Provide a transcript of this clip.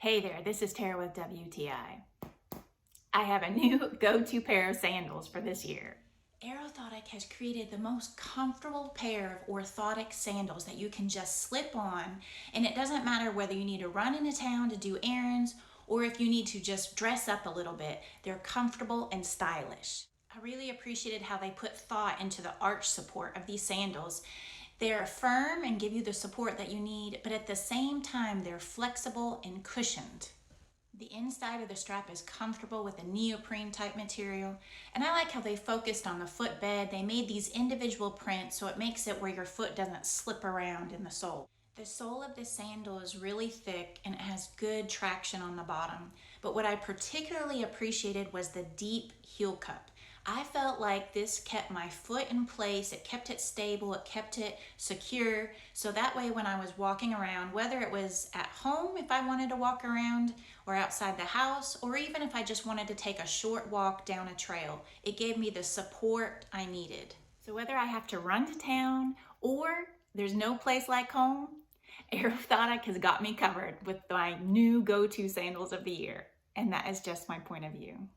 Hey there, this is Tara with WTI. I have a new go-to pair of sandals for this year. AEROTHOTIC has created the most comfortable pair of orthotic sandals that you can just slip on, and it doesn't matter whether you need to run into town to do errands or if you need to just dress up a little bit. They're comfortable and stylish. I really appreciated how they put thought into the arch support of these sandals. They're firm and give you the support that you need, but at the same time, they're flexible and cushioned. The inside of the strap is comfortable with a neoprene type material, and I like how they focused on the footbed. They made these individual prints so it makes it where your foot doesn't slip around in the sole. The sole of this sandal is really thick and it has good traction on the bottom, but what I particularly appreciated was the deep heel cup. I felt like this kept my foot in place, it kept it stable, it kept it secure, so that way when I was walking around, whether it was at home if I wanted to walk around, or outside the house, or even if I just wanted to take a short walk down a trail, it gave me the support I needed. So whether I have to run to town or there's no place like home, AEROTHOTIC has got me covered with my new go-to sandals of the year, and that is just my point of view.